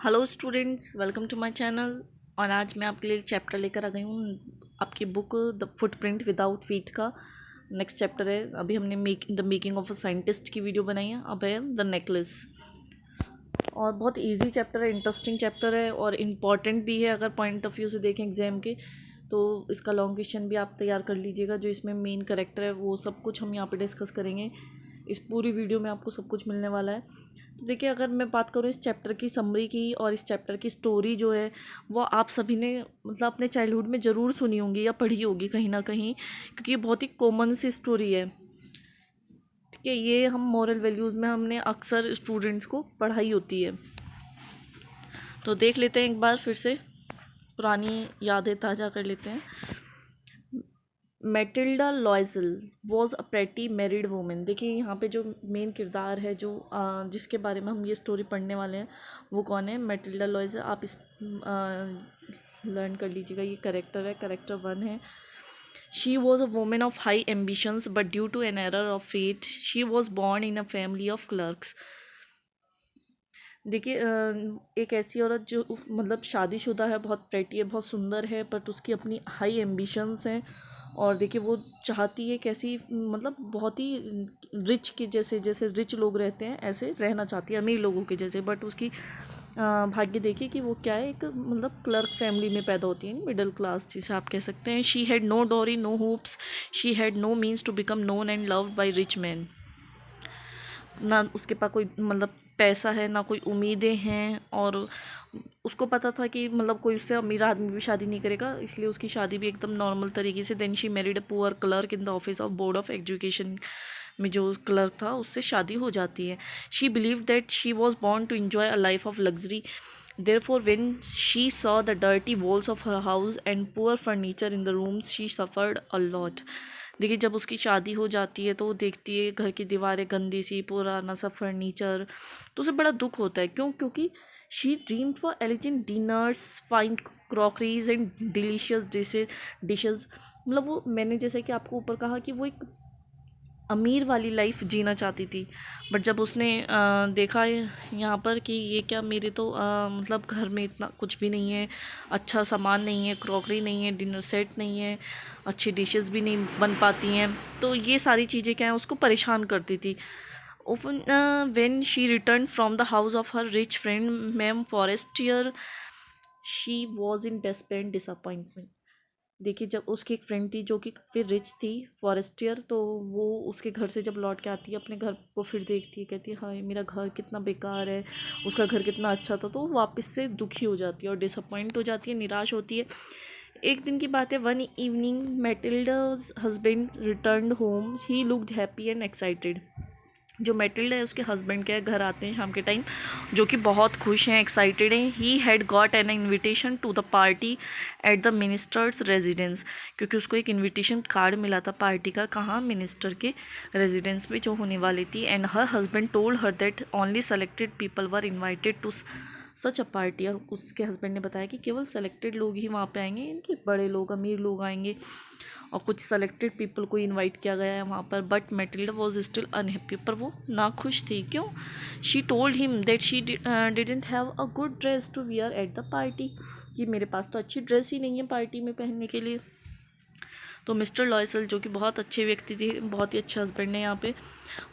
Hello students, welcome to my channel. और आज मैं आपके लिए चैप्टर लेकर आ गई हूँ आपकी book the footprint without feet का। नेक्स्ट चैप्टर है। अभी हमने the making of a scientist की वीडियो बनाई है। अब है द नेकलेस। और बहुत इजी चैप्टर है, इंटरेस्टिंग चैप्टर है और इम्पॉर्टेंट भी है। अगर पॉइंट ऑफ व्यू से देखें एग्जाम के तो इसका लॉन्ग क्वेश्चन भी आप तैयार कर लीजिएगा। जो इसमें मेन करेक्टर है वो सब कुछ हम यहाँ पे डिस्कस करेंगे। इस पूरी वीडियो में आपको सब कुछ मिलने वाला है। तो देखिए, अगर मैं बात करूँ इस चैप्टर की समरी की और इस चैप्टर की स्टोरी जो है वो आप सभी ने मतलब अपने चाइल्डहुड में ज़रूर सुनी होंगी या पढ़ी होगी कहीं ना कहीं, क्योंकि ये बहुत ही कॉमन सी स्टोरी है। ठीक है, ये हम मॉरल वैल्यूज़ में हमने अक्सर स्टूडेंट्स को पढ़ाई होती है। तो देख लेते हैं एक बार फिर से, पुरानी यादें ताज़ा कर लेते हैं। Matilda लॉयजल was a pretty married women. देखिए, यहाँ पे जो मेन किरदार है, जो जिसके बारे में हम ये स्टोरी पढ़ने वाले हैं, वो कौन है? मैटिल्डा लॉयजल। आप इस लर्न कर लीजिएगा। ये करेक्टर है, करेक्टर 1 है। She was a women of high ambitions but due to an error of fate she was born in a family of clerks. देखिए, एक ऐसी औरत जो मतलब शादीशुदा है, बहुत प्रेटी है, बहुत सुंदर है, बट उसकी अपनी हाई एम्बिशंस हैं। और देखिए, वो चाहती है कैसी, मतलब बहुत ही रिच के जैसे, जैसे रिच लोग रहते हैं ऐसे रहना चाहती है, अमीर लोगों के जैसे। बट उसकी भाग्य देखिए कि वो क्या है, एक मतलब क्लर्क फैमिली में पैदा होती है, मिडिल क्लास जिसे आप कह सकते हैं। She had no dowry, no hopes, she had no means to become known and loved by rich man. ना उसके पास कोई मतलब पैसा है, ना कोई उम्मीदें हैं। और उसको पता था कि मतलब कोई उससे अमीर आदमी भी शादी नहीं करेगा, इसलिए उसकी शादी भी एकदम नॉर्मल तरीके से। Then she married a poor clerk in the office of board of education में जो क्लर्क था उससे शादी हो जाती है। She believe that she was born to enjoy a life of luxury. Therefore, when she saw the dirty walls of her house and poor furniture in the rooms, she suffered a lot. देखिए, जब उसकी शादी हो जाती है तो वो देखती है घर की दीवारें गंदी सी, पुराना सा फर्नीचर, तो उसे बड़ा दुख होता है। क्यों? क्योंकि she dreamed for elegant dinners, fine crockeries and delicious dishes. मतलब वो, मैंने जैसे कि आपको ऊपर कहा कि वो एक अमीर वाली लाइफ जीना चाहती थी। बट जब उसने देखा यहाँ पर कि ये क्या, मेरे तो मतलब घर में इतना कुछ भी नहीं है, अच्छा सामान नहीं है, क्रॉकरी नहीं है, डिनर सेट नहीं है, अच्छी डिशेस भी नहीं बन पाती हैं, तो ये सारी चीज़ें क्या है उसको परेशान करती थी। Open when she return from the house of her rich friend ma'am Forestier, she was in despair disappointment. देखिए, जब उसकी एक फ्रेंड थी जो कि फिर रिच थी, फॉरेस्टियर, तो वो उसके घर से जब लौट के आती है अपने घर को फिर देखती है, कहती है हाय मेरा घर कितना बेकार है, उसका घर कितना अच्छा था। तो वो वापस से दुखी हो जाती है और डिसअपॉइंट हो जाती है, निराश होती है। एक दिन की बात है, one evening Matilda's husband returned home, he looked happy and excited. जो मैटिल्डा है उसके हस्बैंड के घर आते हैं शाम के टाइम, जो कि बहुत खुश हैं, एक्साइटेड हैं। He had got an invitation to the party at the minister's residence, क्योंकि उसको एक इनविटेशन कार्ड मिला था पार्टी का। कहाँ? मिनिस्टर के रेजिडेंस में जो होने वाली थी। And her husband told her that only selected people were invited to such a party. और उसके हस्बैंड ने बताया कि केवल सेलेक्टेड लोग ही वहाँ पे आएंगे, इनके बड़े लोग, अमीर लोग आएंगे, और कुछ सेलेक्टेड पीपल को इनवाइट किया गया है वहाँ पर। But Matilda was still unhappy, पर वो नाखुश थी। क्यों? She told him that she didn't have a good dress to wear at the party, कि मेरे पास तो अच्छी ड्रेस ही नहीं है पार्टी में पहनने के लिए। तो मिस्टर लॉयसल, जो कि बहुत अच्छे व्यक्ति थे, बहुत ही अच्छे हस्बैंड ने यहाँ पे,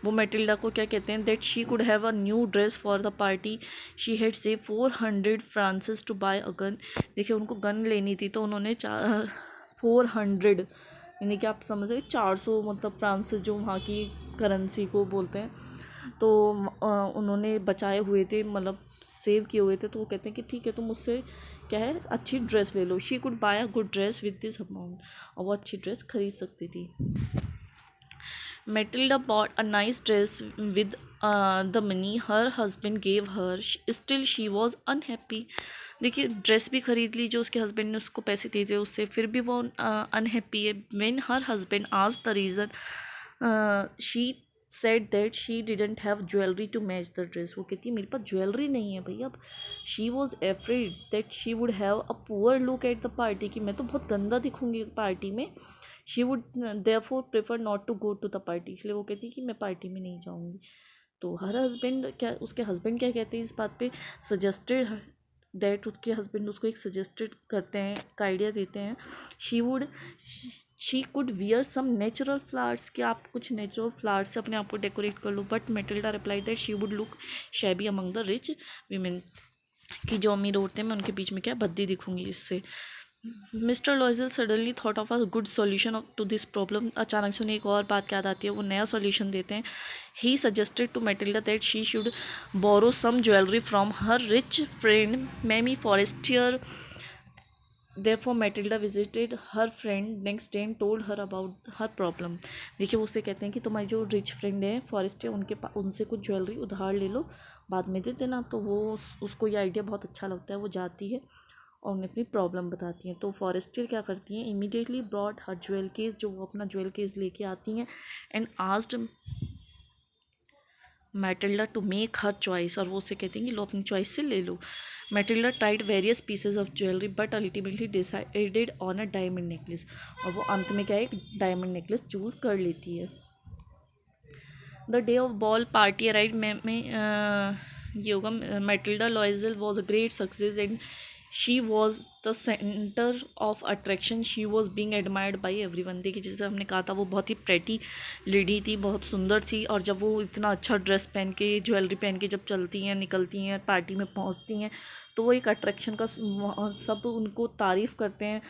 वो मैटिल्डा को क्या कहते हैं, that she could have a new dress for the party, she had save 400 francs to buy a gun. देखिए, उनको गन लेनी थी तो उन्होंने 400, यानी कि आप समझ रहे 400, मतलब फ्रांसिस जो वहाँ की करेंसी को बोलते हैं, तो उन्होंने बचाए हुए थे, मतलब सेव किए हुए थे। तो वो कहते हैं कि ठीक है, तुम मुझसे क्या है, अच्छी ड्रेस ले लो। She could buy a good dress with this amount, और वो अच्छी ड्रेस खरीद सकती थी। Matilda bought a nice dress with the money her husband gave her. Still she was unhappy. देखिए, ड्रेस भी खरीद ली जो उसके हस्बैंड ने उसको पैसे दिए थे उससे, फिर भी वो अनहैप्पी है। When her husband asked the reason, she said that she didn't have jewelry to match the dress. वो कहती है मेरे पास ज्वेलरी नहीं है भैया। अब she was afraid that she would have a poor look at the party, कि मैं तो बहुत गंदा दिखूंगी पार्टी में। She would therefore prefer not to go to the party, इसलिए वो कहती कि मैं पार्टी में नहीं जाऊँगी। तो हर हस्बैंड क्या, उसके हस्बैंड क्या कहते हैं इस बात पे, सजेस्टेड दैट उसके हस्बैंड उसको एक सजेस्टेड करते हैं, एक आइडिया देते हैं, she could wear some natural flowers, कि आप कुछ नेचुरल फ्लावर्स से अपने आप को डेकोरेट कर लो. But Matilda reply that she would look shabby among the rich women, कि जो अमीर औरतें मैं उनके बीच में क्या भद्दी दिखूंगी इससे. Mister Loisel suddenly thought of a good solution to this problem. अचानक से उन्हें एक और बात याद आती है, वो नया सॉल्यूशन देते हैं. He suggested to Matilda that she should borrow some jewellery from her rich friend Mme Forestier. Therefore, Matilda visited her friend next day and told her about her problem. देखिए वो उससे कहते हैं कि तुम्हारी जो रिच फ्रेंड है forest है, उनसे कुछ ज्वेलरी उधार ले लो, बाद में दे देना. तो वो उसको ये आइडिया बहुत अच्छा लगता है. वो जाती है और उन्हें अपनी प्रॉब्लम बताती हैं. तो फॉरेस्टियर क्या करती हैं, immediately brought her jewel case, जो वो अपना ज्वेल केस लेके आती हैं, and asked Matilda to make her choice. और वो उससे कहती हैं कि लो अपनी चॉइस से ले लो. Matilda tried various pieces of jewellery but ultimately decided on a diamond necklace. और वो अंत में क्या है, एक डायमंड नेकलेस चूज कर लेती है. The day of ball party arrive में ये होगा, Matilda लॉयजल was a great success and she was the centre of attraction. She was being admired by every one. देखिए जैसे हमने कहा था वो बहुत ही प्रेटी लेडी थी, बहुत सुंदर थी. और जब वो इतना अच्छा ड्रेस पहन के, ज्वेलरी पहन के जब चलती हैं, निकलती हैं, पार्टी में पहुंचती हैं, तो वो एक अट्रैक्शन का, सब उनको तारीफ़ करते हैं,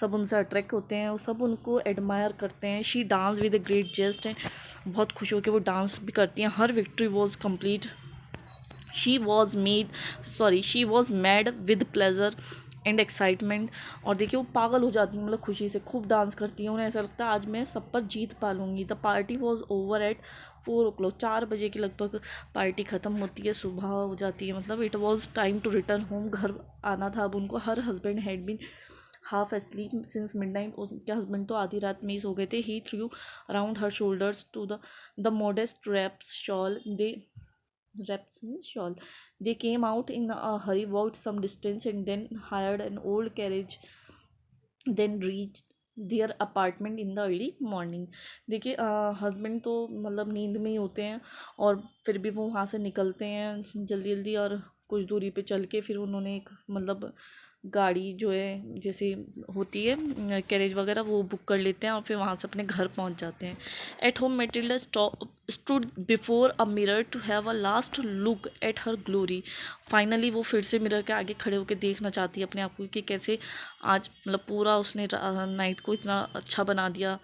सब उनसे अट्रैक्ट होते हैं, सब उनको एडमायर करते हैं. She dance with a great zest and बहुत खुश होकर वो डांस भी करती हैं. Her victory was complete. She was mad with pleasure and excitement. और देखिए वो पागल हो जाती हैं, मतलब खुशी से खूब डांस करती हैं. उन्हें ऐसा लगता है आज मैं सब पर जीत पा लूँगी. The party was over at 4 o'clock. 4 बजे के लगभग पार्टी ख़त्म होती है, सुबह हो जाती है. मतलब it was time to return home. घर आना था अब उनको. Her husband had been half asleep since midnight. उनके हस्बैंड तो आधी रात में ही सो गए थे. He threw around her shoulders to the modest wraps shawl. They came out in a hurry, walked some distance, and then hired an old carriage, then reached their apartment in the early morning. देखिए husband तो मतलब नींद में ही होते हैं, और फिर भी वो वहाँ से निकलते हैं जल्दी जल्दी. और कुछ दूरी पे चल के फिर उन्होंने एक मतलब गाड़ी जो है जैसे होती है कैरेज वगैरह, वो बुक कर लेते हैं और फिर वहाँ से अपने घर पहुँच जाते हैं. At home Matilda stood before a mirror to have a last look at her glory. Finally वो फिर से मिरर के आगे खड़े होकर देखना चाहती है अपने आप को कि कैसे आज मतलब पूरा उसने नाइट को इतना अच्छा बना दिया,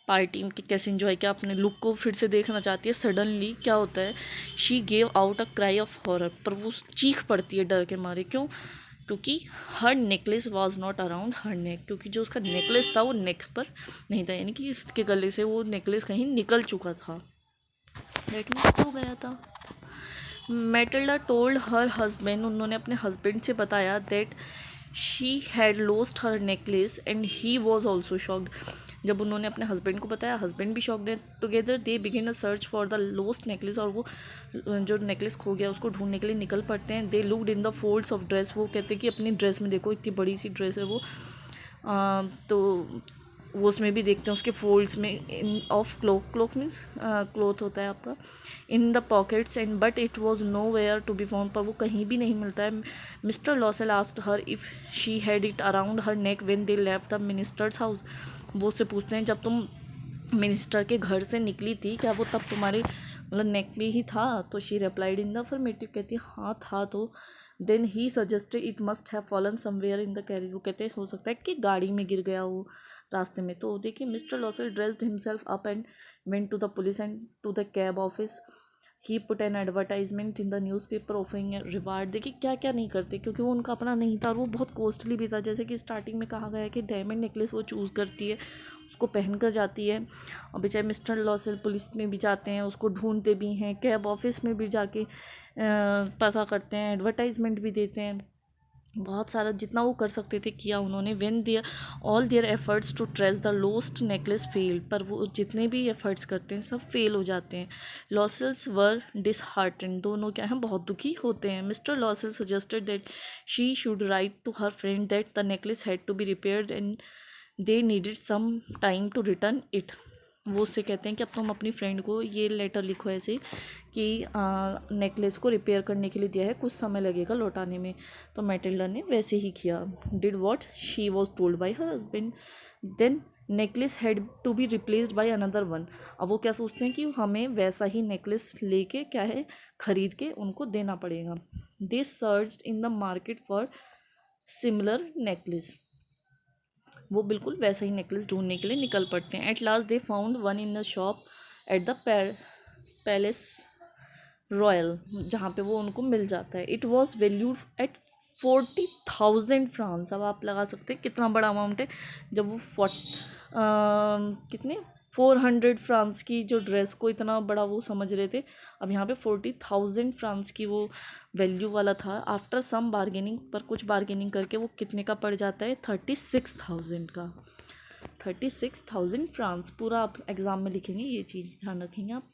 पार्टी में कैसे इन्जॉय किया, अपने लुक को फिर से देखना चाहती है. सडनली क्या होता है, she gave out a cry of horror. पर वो चीख पड़ती है डर के मारे. क्यों? क्योंकि हर necklace was not around her नेक. क्योंकि जो उसका नेकलेस था वो नेक पर नहीं था, यानी कि उसके गले से वो नेकलेस कहीं निकल चुका था, दैट मीन्स खो गया था. Matilda told her husband. उन्होंने अपने हस्बैंड से बताया that she had lost her necklace and he was also shocked. जब उन्होंने अपने हस्बैंड को बताया, हस्बैंड भी शॉक्ड है. Together they begin a search for the lost necklace. और वो जो नेकलेस खो गया उसको ढूंढने के लिए निकल पड़ते हैं. They looked in the folds of dress. वो कहते हैं कि अपनी ड्रेस में देखो, इतनी बड़ी सी ड्रेस है वो. तो वो उसमें भी देखते हैं उसके फोल्ड्स में, in of cloak means cloth होता है आपका, in the pockets and but it was nowhere to be found. पर वो कहीं भी नहीं मिलता है. Mister Loisel asked her if she had it around her neck when they left the minister's house. वो उससे पूछते हैं जब तुम मिनिस्टर के घर से निकली थी, क्या वो तब तुम्हारे मतलब नेक में ही था? तो she replied in the affirmative. कहती है हाँ था. तो then he suggested it must have fallen somewhere in the carriage. वो कहते हैं हो सकता है कि गाड़ी में गिर गया वो रास्ते में. तो देखिए mister Loisel dressed himself up and went to the police and to the cab office. He put an advertisement in the newspaper offering reward. देखिए क्या क्या नहीं करते, क्योंकि वो उनका अपना नहीं था और वो बहुत कॉस्टली भी था. जैसे कि स्टार्टिंग में कहा गया है कि डायमंड नेकलेस वो चूज़ करती है, उसको पहन कर जाती है. और बेचारे मिस्टर लॉसेल पुलिस में भी जाते हैं, उसको ढूंढते भी हैं, कैब ऑफिस में भी जाके पता करते हैं, एडवर्टाइजमेंट भी देते हैं. बहुत सारा जितना वो कर सकते थे किया उन्होंने. When their all their efforts to trace the lost necklace failed. पर वो जितने भी एफर्ट्स करते हैं सब फेल हो जाते हैं. Loisels were disheartened. दोनों क्या हैं, बहुत दुखी होते हैं. Mister Loisel suggested that she should write to her friend that the necklace had to be repaired and they needed some time to return it. वो उससे कहते हैं कि अब तुम अपनी फ्रेंड को ये लेटर लिखो ऐसे कि नेकलेस को रिपेयर करने के लिए दिया है, कुछ समय लगेगा लौटाने में। तो मैटिल्डा ने वैसे ही किया। Did what she was told by her husband. Then necklace had to be replaced by another one. अब वो क्या सोचते हैं कि हमें वैसा ही नेकलेस लेके क्या है खरीद के उनको देना पड़ेगा। They searched in the market for similar necklace. वो बिल्कुल वैसा ही नेकलेस ढूंढने के लिए निकल पड़ते हैं। At last they found one in the shop at the palace royal, जहाँ पे वो उनको मिल जाता है। It was valued at 40,000 France. अब आप लगा सकते हैं कितना बड़ा अमाउंट है। जब वो कितने 400 फ्रांस की जो ड्रेस को इतना बड़ा वो समझ रहे थे, अब यहाँ पे 40,000 फ्रांस की वो वैल्यू वाला था। आफ्टर सम बार्गेनिंग, पर कुछ बार्गेनिंग करके वो कितने का पड़ जाता है 36,000 का। 36,000 फ्रांस पूरा आप एग्ज़ाम में लिखेंगे, ये चीज़ ध्यान रखेंगे आप।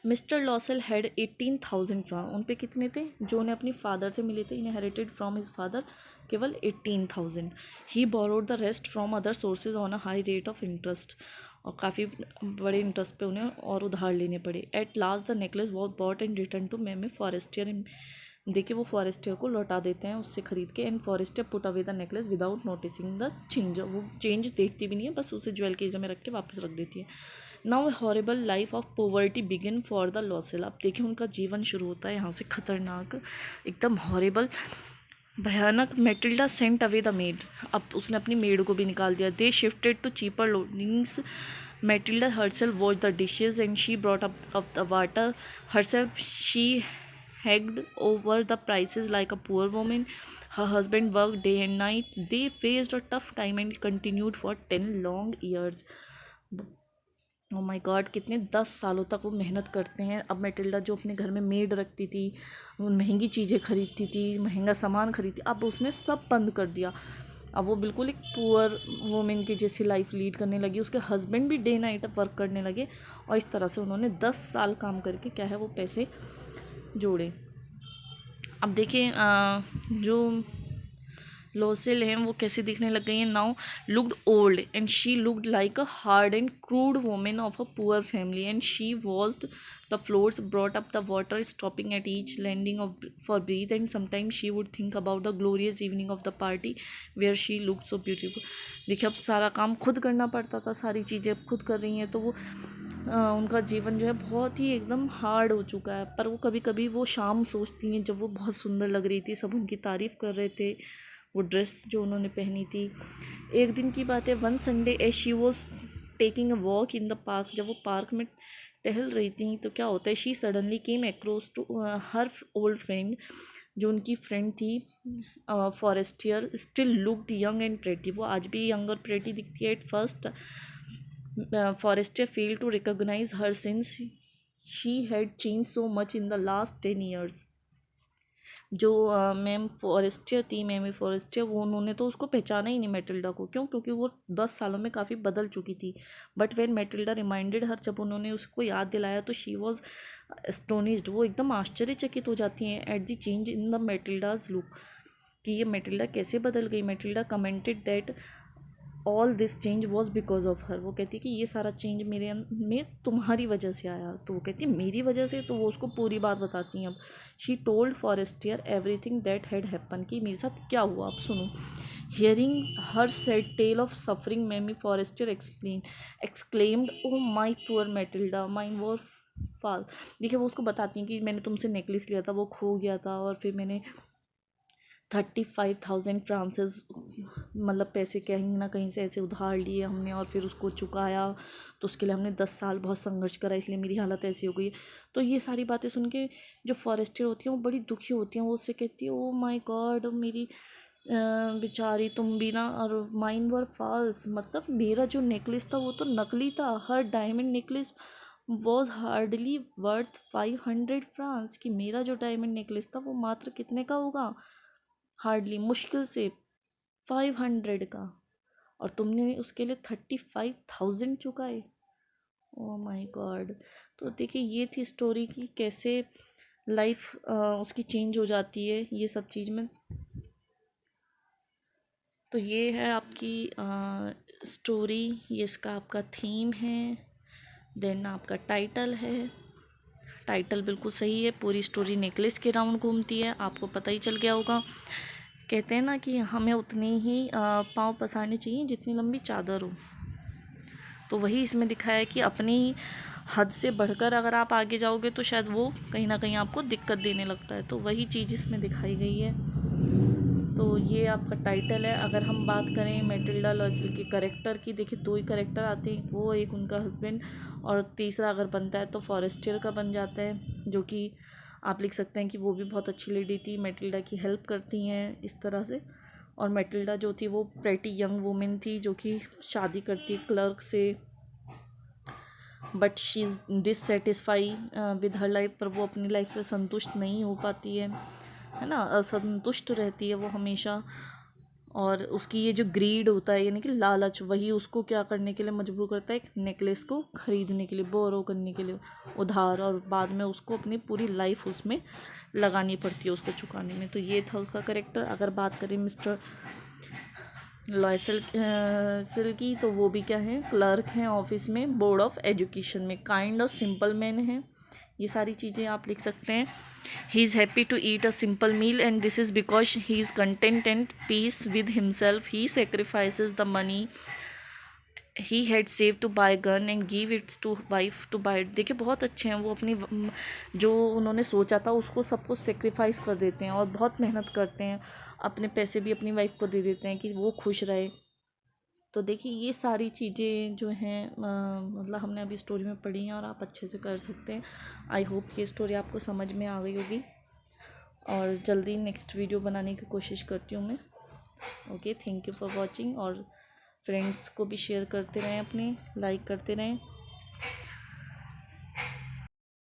Mister लॉसल had 18,000 France. उन पे कितने थे जो उन्हें अपनी फादर से मिले थे, इनहेरिटेड फ्रॉम हिज फादर, केवल 18,000। He borrowed the rest from other sources on a high rate of interest. और काफ़ी बड़े इंटरेस्ट पे उन्हें और उधार लेने पड़े। At last the necklace was bought and return to Mme Forestier. देखिए वो फॉरेस्टियर को लौटा देते हैं उससे ख़रीद के। And Forestier put away the necklace without noticing the change. वो चेंज देखती भी नहीं है, बस उसे ज्वेल केज में रख के वापस रख देती है। Now horrible life of poverty begin for the LaSalle. अब देखिए उनका जीवन शुरू होता है यहाँ से खतरनाक, एकदम हॉरेबल, भयानक। Matilda sent away the maid. अब उसने अपनी मेड को भी निकाल दिया। They shifted to cheaper lodgings. Matilda herself wash the dishes and she brought up the water herself. She haggled over the prices like a poor women. her husband worked day and night. They faced a tough time and continued for 10 long years. Oh my God, कितने 10 सालों तक वो मेहनत करते हैं। अब Matilda जो अपने घर में मेड रखती थी, वो महंगी चीज़ें खरीदती थी, महंगा सामान खरीदती, अब उसने सब बंद कर दिया। अब वो बिल्कुल एक पुअर वुमेन की जैसी लाइफ लीड करने लगी। उसके हस्बैंड भी डे नाइट वर्क करने लगे और इस तरह से उन्होंने 10 साल काम करके क्या है वो पैसे जोड़े। अब देखिए जो लोसेल हैं वो कैसे दिखने लग गई हैं। Now looked old and she looked like a hard and crude women of a poor family and she washed the floors, brought up the water, stopping at each landing of for breath and sometimes she would think about the glorious evening of the party where she looked so beautiful. देखिए अब सारा काम खुद करना पड़ता था, सारी चीज़ें अब खुद कर रही हैं, तो वो उनका जीवन जो है बहुत ही एकदम हार्ड हो चुका है। पर वो कभी कभी वो शाम सोचती हैं जब वो बहुत सुंदर लग रही थी, सब उनकी तारीफ़ कर रहे थे, वो ड्रेस जो उन्होंने पहनी थी। एक दिन की बात है, one Sunday as she was taking a walk in the park. जब वो पार्क में टहल रही थी तो क्या होता है, she suddenly came across to her old friend, जो उनकी फ्रेंड थी Forestier, still looked young and pretty. वो आज भी यंग और प्रेटी दिखती है। At first Forestier fail to recognise her since she had change so much in the last 10 years। जो मैम फॉरेस्टियर थी, मैमी फॉरेस्टियर, वो उन्होंने तो उसको पहचाना ही नहीं मैटिल्डा को। क्यों? क्योंकि वो 10 सालों में काफ़ी बदल चुकी थी। बट व्हेन मैटिल्डा रिमाइंडेड हर, जब उन्होंने उसको याद दिलाया तो शी वॉज एस्टोनिश्ड। वो एकदम आश्चर्यचकित हो जाती हैं at the change in the Matilda's look, कि ये मैटिल्डा कैसे बदल गई। Matilda commented that all this change was because of her. वो कहती कि ये सारा चेंज मेरे में तुम्हारी वजह से आया। तो वो कहती मेरी वजह से, तो वो उसको पूरी बात बताती हैं। अब she told Forestier everything that had happen, कि मेरे साथ क्या हुआ अब सुनो। Hearing her sad tale of suffering, Mme Forestier exclaimed oh my poor Matilda mine was false. देखिए वो उसको बताती हैं कि मैंने तुमसे नेकलेस लिया था, वो खो गया था, और फिर मैंने 35,000 फ्रांसेस, मतलब पैसे कहीं ना कहीं से ऐसे उधार लिए हमने और फिर उसको चुकाया। तो उसके लिए हमने 10 साल बहुत संघर्ष करा, इसलिए मेरी हालत ऐसी हो गई है। तो ये सारी बातें सुन के जो फॉरेस्टर होती हैं वो बड़ी दुखी होती हैं। वो उससे कहती है ओ माय गॉड मेरी बेचारी तुम भी ना, और माइन वर फॉल्स, मतलब मेरा जो नेकलेस था वो तो नकली था। Her diamond necklace was hardly worth 500 francs, कि मेरा जो डायमंड नेकलेस था वो मात्र कितने का होगा, हार्डली, मुश्किल से 500 का, और तुमने उसके लिए 35,000 चुकाए। Oh my God. तो देखिए ये थी स्टोरी की कैसे लाइफ उसकी चेंज हो जाती है ये सब चीज़ में। तो ये है आपकी स्टोरी, ये इसका आपका थीम है। देन आपका टाइटल है, टाइटल बिल्कुल सही है। पूरी स्टोरी नेकलेस के राउंड घूमती है, आपको पता ही चल गया होगा। कहते हैं ना कि हमें उतनी ही पाँव पसारने चाहिए जितनी लंबी चादर हो, तो वही इसमें दिखाया है कि अपनी हद से बढ़कर अगर आप आगे जाओगे तो शायद वो कहीं ना कहीं आपको दिक्कत देने लगता है, तो वही चीज़ इसमें दिखाई गई है। तो ये आपका टाइटल है। अगर हम बात करें मैटिल्डा लॉयसेल के करेक्टर की, देखिए 2 ही करेक्टर आते हैं, वो एक उनका हस्बैंड और तीसरा अगर बनता है तो फॉरेस्टियर का बन जाता है, जो कि आप लिख सकते हैं कि वो भी बहुत अच्छी लेडी थी, मैटिल्डा की हेल्प करती हैं इस तरह से। और मैटिल्डा जो थी वो प्रेटी यंग वुमेन थी जो कि शादी करती है क्लर्क से, but she is dissatisfy with her life, पर वो अपनी लाइफ से संतुष्ट नहीं हो पाती है ना, असंतुष्ट रहती है वो हमेशा। और उसकी ये जो ग्रीड होता है यानी कि लालच, वही उसको क्या करने के लिए मजबूर करता है, एक नेकलेस को ख़रीदने के लिए, बोरो करने के लिए उधार, और बाद में उसको अपनी पूरी लाइफ उसमें लगानी पड़ती है उसको चुकाने में। तो ये था उसका करेक्टर। अगर बात करें मिस्टर लॉयसेल सेल की, तो वो भी क्या है, क्लर्क हैं ऑफिस में, बोर्ड ऑफ एजुकेशन में, काइंड और सिंपल मैन है। ये सारी चीज़ें आप लिख सकते हैं। He is happy to eat a simple meal and this is because he is content and peace with himself, he sacrifices the money he had save to buy gun and give its to wife to buy it. देखिए बहुत अच्छे हैं वो, अपनी जो उन्होंने सोचा था उसको सब कुछ सेक्रीफाइस कर देते हैं और बहुत मेहनत करते हैं, अपने पैसे भी अपनी वाइफ को दे देते हैं कि वो खुश रहे। तो देखिए ये सारी चीज़ें जो हैं मतलब हमने अभी स्टोरी में पढ़ी हैं और आप अच्छे से कर सकते हैं। आई होप ये स्टोरी आपको समझ में आ गई होगी, और जल्दी नेक्स्ट वीडियो बनाने की कोशिश करती हूँ मैं। Okay, thank you for watching, और फ्रेंड्स को भी शेयर करते रहें, अपने लाइक करते रहें।